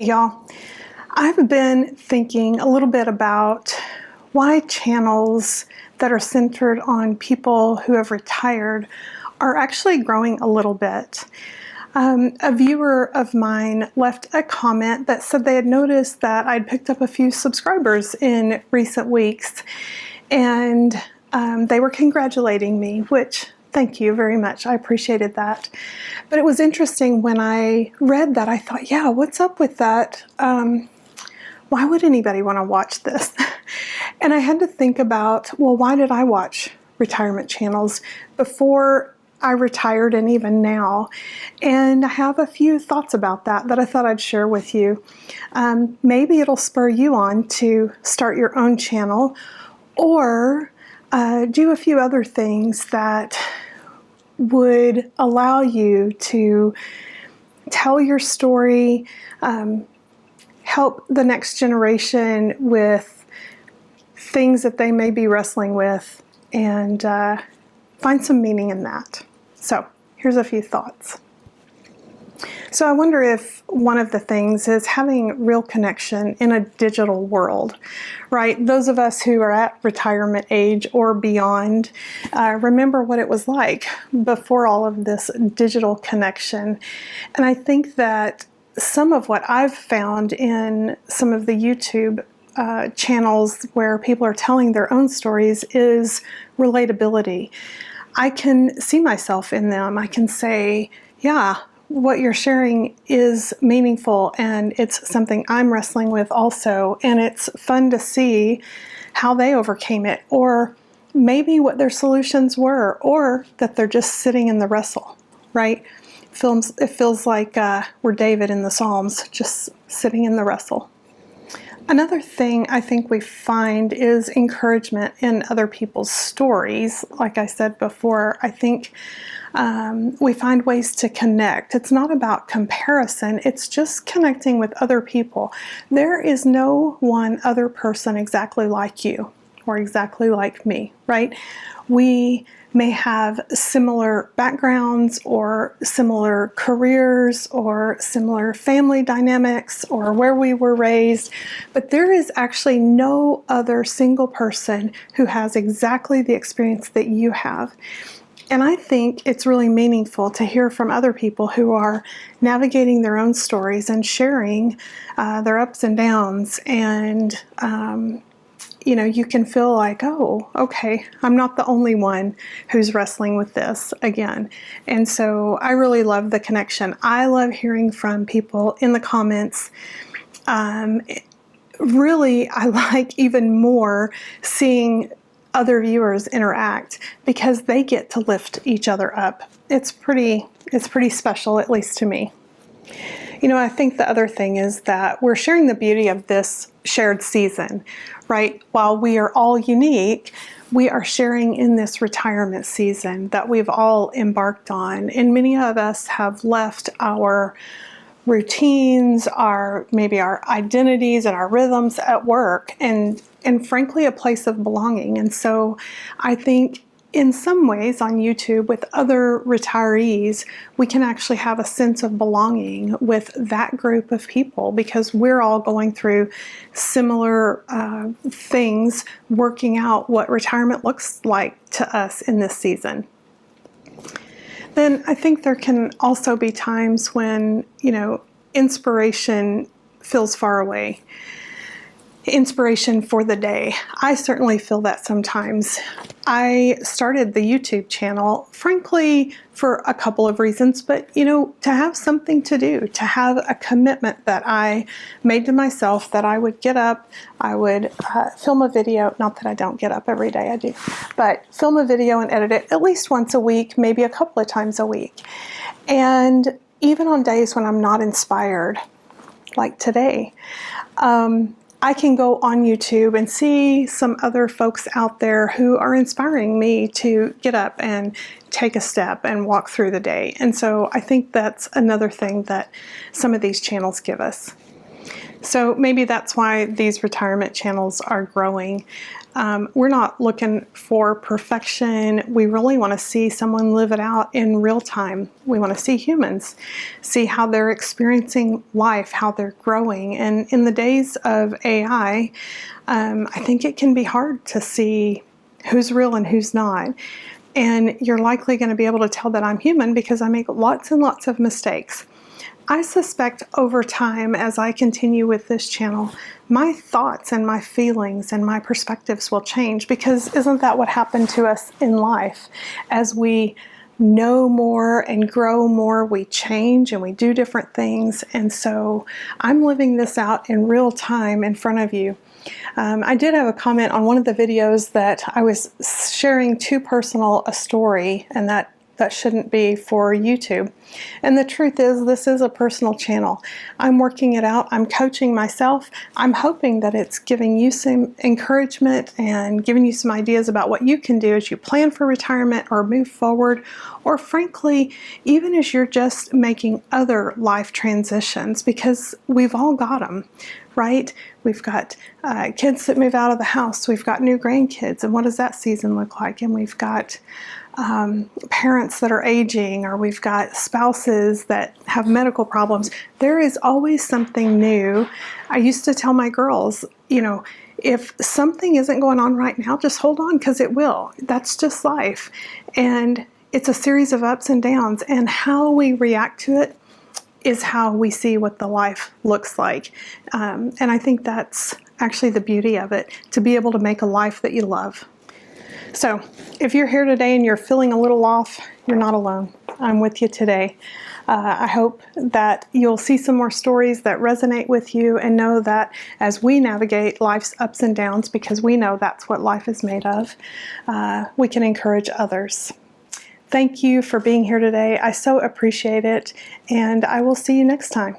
Y'all, I've been thinking a little bit about why channels that are centered on people who have retired are actually growing a little bit. A viewer of mine left a comment that said they had noticed that I'd picked up a few subscribers in recent weeks, and they were congratulating me, which thank you very much. I appreciated that. But it was interesting when I read that, I thought, yeah, what's up with that? Why would anybody want to watch this? And I had to think about, well, why did I watch retirement channels before I retired and even now? And I have a few thoughts about that I thought I'd share with you. Maybe it'll spur you on to start your own channel or do a few other things that would allow you to tell your story, help the next generation with things that they may be wrestling with, and find some meaning in that. So here's a few thoughts. So I wonder if one of the things is having real connection in a digital world, right? Those of us who are at retirement age or beyond remember what it was like before all of this digital connection. And I think that some of what I've found in some of the YouTube channels where people are telling their own stories is relatability. I can see myself in them. I can say, yeah, what you're sharing is meaningful and it's something I'm wrestling with also, and it's fun to see how they overcame it, or maybe what their solutions were, or that they're just sitting in the wrestle, right? It feels like we're David in the Psalms, just sitting in the wrestle. Another thing I think we find is encouragement in other people's stories. Like I said before, I think we find ways to connect. It's not about comparison, it's just connecting with other people. There is no one other person exactly like you or exactly like me, right? We may have similar backgrounds or similar careers or similar family dynamics or where we were raised, but there is actually no other single person who has exactly the experience that you have. And I think it's really meaningful to hear from other people who are navigating their own stories and sharing their ups and downs. And, you can feel like, oh, okay, I'm not the only one who's wrestling with this again. And so I really love the connection. I love hearing from people in the comments. Really, I like even more seeing other viewers interact because they get to lift each other up. It's pretty special, at least to me. I think the other thing is that we're sharing the beauty of this shared season, right? While we are all unique, we are sharing in this retirement season that we've all embarked on. And many of us have left our routines, maybe our identities and our rhythms at work, and frankly a place of belonging. And so I think in some ways on YouTube with other retirees, we can actually have a sense of belonging with that group of people because we're all going through similar things, working out what retirement looks like to us in this season. Then I think there can also be times when, inspiration feels far away. Inspiration for the day. I certainly feel that sometimes. I started the YouTube channel, frankly, for a couple of reasons, but to have something to do, to have a commitment that I made to myself that I would get up, I would film a video, not that I don't get up every day, I do, but film a video and edit it at least once a week, maybe a couple of times a week. And even on days when I'm not inspired, like today, I can go on YouTube and see some other folks out there who are inspiring me to get up and take a step and walk through the day. And so I think that's another thing that some of these channels give us. So maybe that's why these retirement channels are growing. We're not looking for perfection. We really want to see someone live it out in real time. We want to see humans, see how they're experiencing life, how they're growing. And in the days of AI, I think it can be hard to see who's real and who's not. And you're likely going to be able to tell that I'm human because I make lots and lots of mistakes. I suspect over time, as I continue with this channel, my thoughts and my feelings and my perspectives will change, because isn't that what happened to us in life? As we know more and grow more, we change and we do different things. And so I'm living this out in real time in front of you. I did have a comment on one of the videos that I was sharing too personal a story, and that shouldn't be for YouTube. And the truth is, this is a personal channel. I'm working it out. I'm coaching myself. I'm hoping that it's giving you some encouragement and giving you some ideas about what you can do as you plan for retirement or move forward, or frankly, even as you're just making other life transitions, because we've all got them, right? We've got kids that move out of the house. We've got new grandkids, and what does that season look like? And we've got parents that are aging, or we've got spouses that have medical problems. There is always something new. I used to tell my girls, if something isn't going on right now, just hold on, because it will. That's just life. And it's a series of ups and downs, and how we react to it is how we see what the life looks like. And I think that's actually the beauty of it, to be able to make a life that you love. So if you're here today and you're feeling a little off, you're not alone. I'm with you today. I hope that you'll see some more stories that resonate with you, and know that as we navigate life's ups and downs, because we know that's what life is made of, we can encourage others. Thank you for being here today. I so appreciate it, and I will see you next time.